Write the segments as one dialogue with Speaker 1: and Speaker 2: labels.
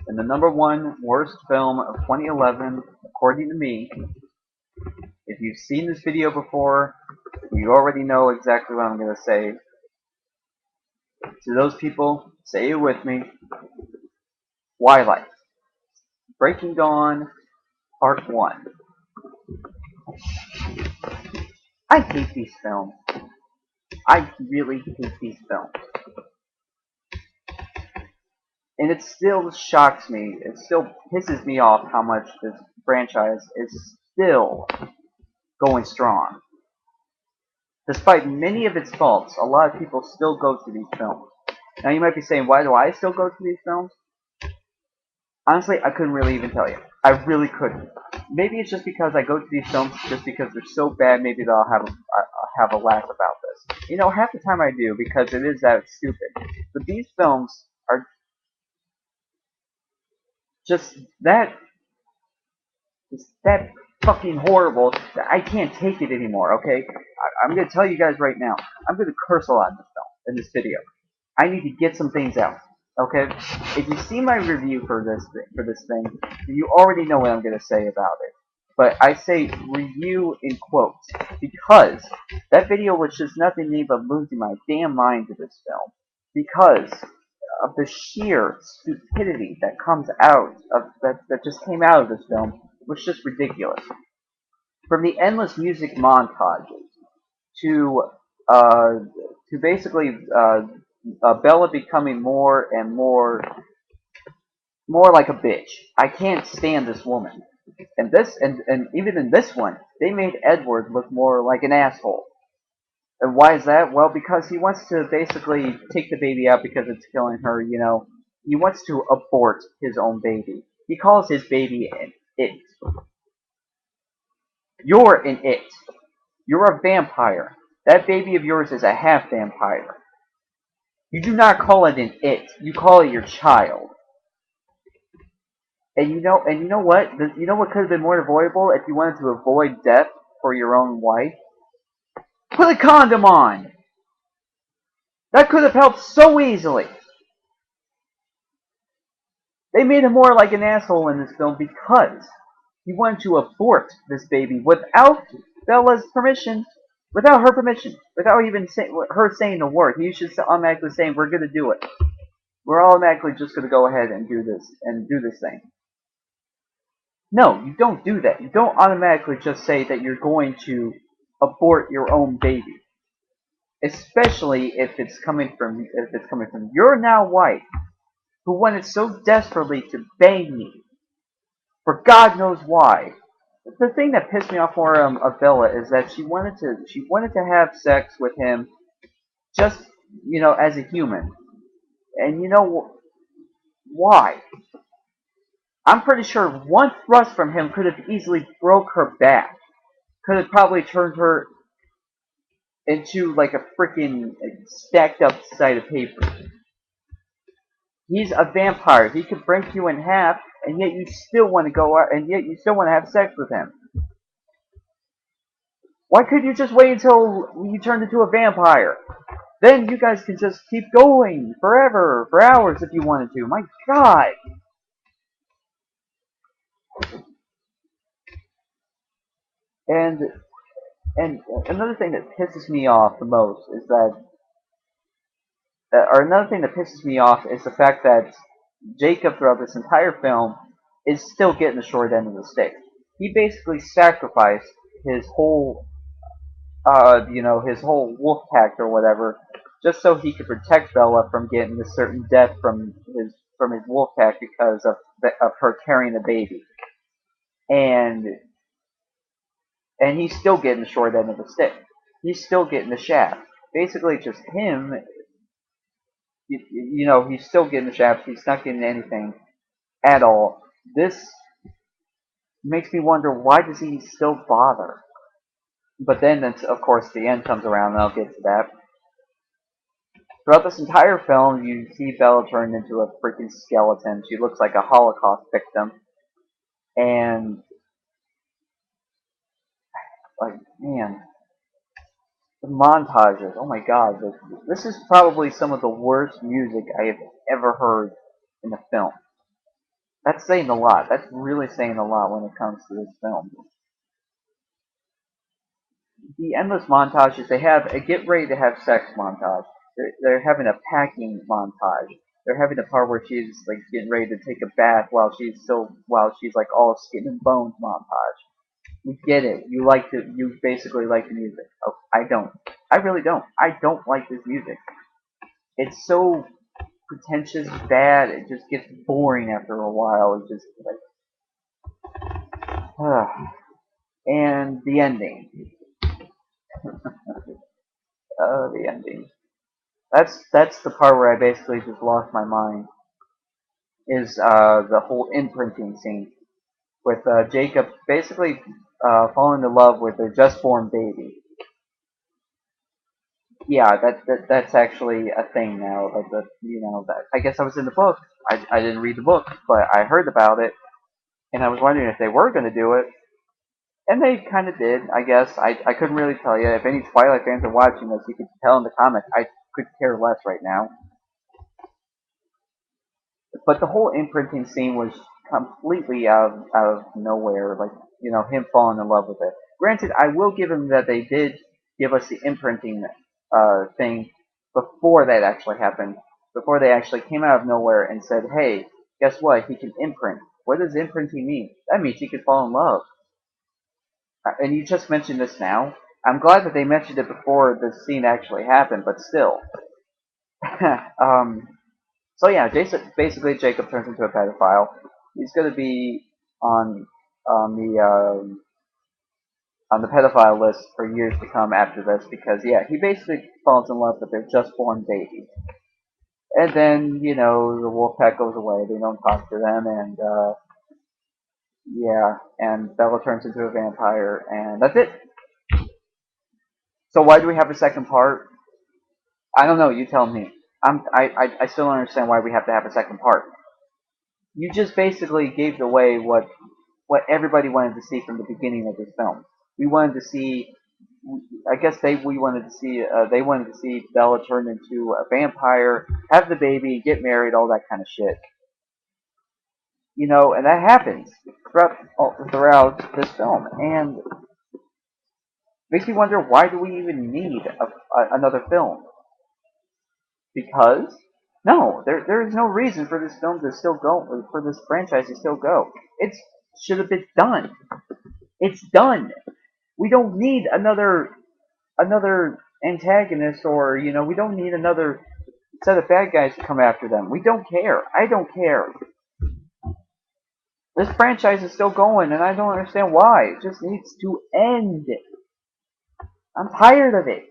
Speaker 1: And the #1 worst film of 2011, according to me, if you've seen this video before, you already know exactly what I'm going to say. To those people, say it with me. Twilight. Breaking Dawn, Part 1. I hate these films. I really hate these films. And it still shocks me, it still pisses me off how much this franchise is still going strong. Despite many of its faults, a lot of people still go to these films. Now you might be saying, why do I still go to these films? Honestly, I couldn't really even tell you. I really couldn't. Maybe it's just because I go to these films just because they're so bad, maybe that I'll have a laugh about this. You know, half the time I do because it is that stupid. But these films are just that fucking horrible that I can't take it anymore, okay? I'm going to tell you guys right now, I'm going to curse a lot in this film, in this video. I need to get some things out, okay? If you see my review for this thing, you already know what I'm going to say about it. But I say review in quotes because that video was just nothing but losing my damn mind to this film. Because of the sheer stupidity that comes out of that just came out of this film was just ridiculous. From the endless music montages to uh, to basically Bella becoming more and more like a bitch. I can't stand this woman. And even in this one, they made Edward look more like an asshole. And why is that? Well, because he wants to basically take the baby out because it's killing her, you know. He wants to abort his own baby. He calls his baby an it. You're an it. You're a vampire. That baby of yours is a half vampire. You do not call it an it. You call it your child. And you know what? You know what could have been more avoidable if you wanted to avoid death for your own wife? Put a condom on. That could have helped so easily. They made him more like an asshole in this film because he wanted to abort this baby without Bella's permission, without her permission, without even her saying a word. He was just automatically saying, "We're going to do it. We're automatically just going to go ahead and do this thing." No, you don't do that. You don't automatically just say that you're going to abort your own baby, especially if it's coming from your now wife, who wanted so desperately to bang me for God knows why. The thing that pissed me off more of Bella is that she wanted to have sex with him just as a human, and you know why? I'm pretty sure one thrust from him could have easily broke her back. Could have probably turned her into like a freaking stacked up side of paper. He's a vampire. He could break you in half, and yet you still want to go out, and yet you still want to have sex with him. Why couldn't you just wait until you turned into a vampire? Then you guys can just keep going forever, for hours if you wanted to. My God. And and another thing that pisses me off the most is or another thing that pisses me off is the fact that Jacob throughout this entire film is still getting the short end of the stick. He basically sacrificed his whole, his whole wolf pack or whatever, just so he could protect Bella from getting a certain death from his wolf pack because of her carrying the baby. And and he's still getting the short end of the stick. He's still getting the shaft. Basically, just him. He's still getting the shaft. He's not getting anything at all. This makes me wonder, why does he still bother? But then, of course, the end comes around, and I'll get to that. Throughout this entire film, you see Bella turned into a freaking skeleton. She looks like a Holocaust victim. And, like, man, the montages, oh my god, this is probably some of the worst music I have ever heard in a film. That's saying a lot. That's really saying a lot when it comes to this film. The endless montages they have a get ready to have sex montage. They're having a packing montage. They're having a part where she's like getting ready to take a bath while she's like all skin and bones montage. We get it. You basically like the music. Oh, I don't. I really don't. I don't like this music. It's so pretentious, bad. It just gets boring after a while. It's just like, and the ending. The ending. That's the part where I basically just lost my mind. Is the whole imprinting scene with Jacob basically falling in love with their just born baby. Yeah, that's actually a thing now. That I guess I was in the book. I didn't read the book, but I heard about it, and I was wondering if they were going to do it, and they kind of did. I guess I couldn't really tell you. If any Twilight fans are watching this, you could tell in the comments. I could care less right now. But the whole imprinting scene was completely out of nowhere. Like, him falling in love with it. Granted, I will give him that they did give us the imprinting thing before that actually happened. Before they actually came out of nowhere and said, hey, guess what? He can imprint. What does imprinting mean? That means he can fall in love. And you just mentioned this now. I'm glad that they mentioned it before the scene actually happened, but still. um, So yeah, basically Jacob turns into a pedophile. He's going to be on on the um, on the pedophile list for years to come after this because yeah, he basically falls in love with their just born baby. And then the wolf pack goes away. They don't talk to them, and yeah, and Bella turns into a vampire, and that's it. So why do we have a second part? I don't know. You tell me. I still don't understand why we have to have a second part. You just basically gave away what everybody wanted to see from the beginning of this film. We wanted to see, I guess we wanted to see, they wanted to see Bella turn into a vampire, have the baby, get married, all that kind of shit. And that happens throughout this film, and makes me wonder why do we even need another film? Because no, there is no reason for this film to still go, for this franchise to still go. It should have been done. It's done. We don't need another antagonist, or we don't need another set of bad guys to come after them. We don't care. I don't care. This franchise is still going, and I don't understand why. It just needs to end. I'm tired of it.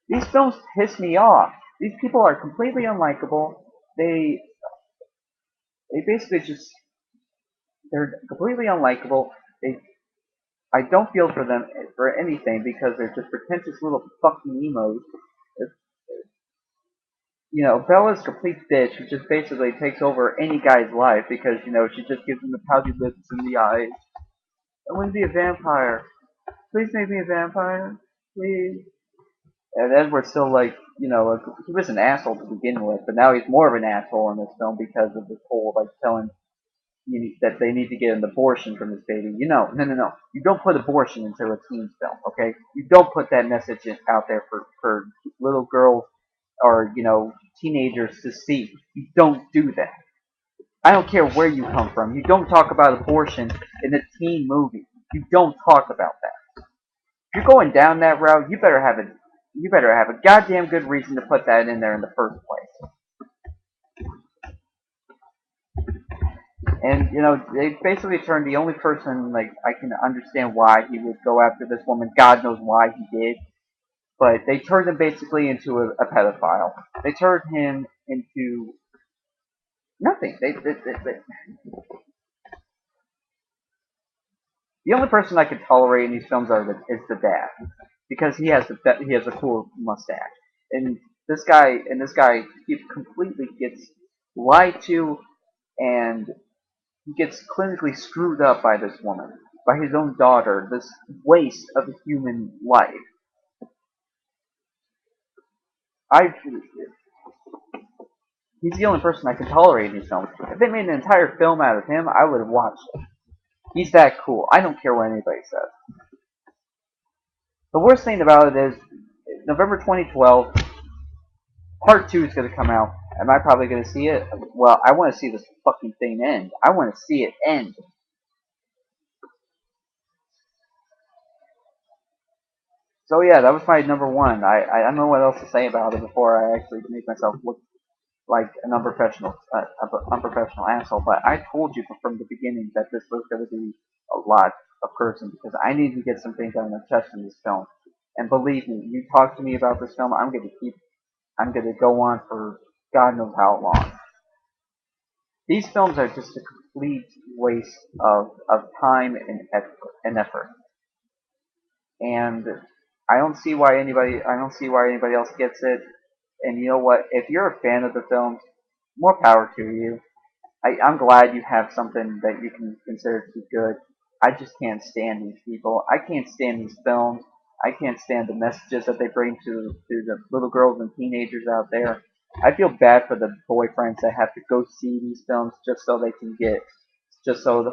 Speaker 1: These films piss me off. These people are completely unlikable. They they basically just they're completely unlikable. They I don't feel for them for anything because they're just pretentious little fucking emos. Bella's a complete bitch who just basically takes over any guy's life because, she just gives him the pouty lips and the eyes. I want to be a vampire. Please make me a vampire. Please. And Edward's still like, he was an asshole to begin with, but now he's more of an asshole in this film because of this whole, like, telling that they need to get an abortion from this baby. No. You don't put abortion into a teen film, okay? You don't put that message out there for little girls or teenagers to see. You don't do that. I don't care where you come from. You don't talk about abortion in a teen movie. You don't talk about that. If you're going down that route, you better have a goddamn good reason to put that in there in the first place. And they basically turned the only person like I can understand why he would go after this woman. God knows why he did, but they turned him basically into a pedophile. They turned him into nothing. The only person I could tolerate in these films is the dad, because he has a cool mustache, and this guy he completely gets lied to, and he gets clinically screwed up by this woman, by his own daughter, this waste of a human life. I He's the only person I can tolerate in these films. If they made an entire film out of him, I would have watched it. He's that cool. I don't care what anybody says. The worst thing about it is, November 2012, Part 2 is going to come out. Am I probably going to see it? Well, I want to see this fucking thing end. I want to see it end. So yeah, that was my number one. I don't know what else to say about it before I actually make myself look like an unprofessional asshole. But I told you from the beginning that this was going to be a lot of cursing because I need to get some things on my chest in this film. And believe me, you talk to me about this film, I'm going to go on for God knows how long. These films are just a complete waste of time and effort. And I don't see why anybody else gets it. And you know what? If you're a fan of the films, more power to you. I'm glad you have something that you can consider to be good. I just can't stand these people. I can't stand these films. I can't stand the messages that they bring to the little girls and teenagers out there. I feel bad for the boyfriends that have to go see these films just so that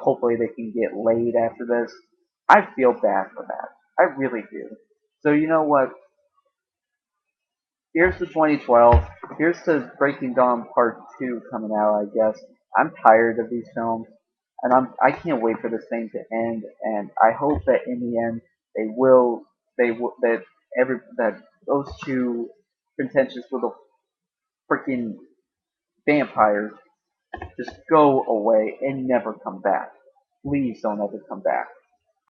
Speaker 1: hopefully they can get laid after this. I feel bad for that. I really do. So you know what? Here's the 2012. Here's the Breaking Dawn Part 2 coming out, I guess. I'm tired of these films, and I can't wait for this thing to end. And I hope that in the end they will that those two contentious little freaking vampires just go away and never come back. Please don't ever come back.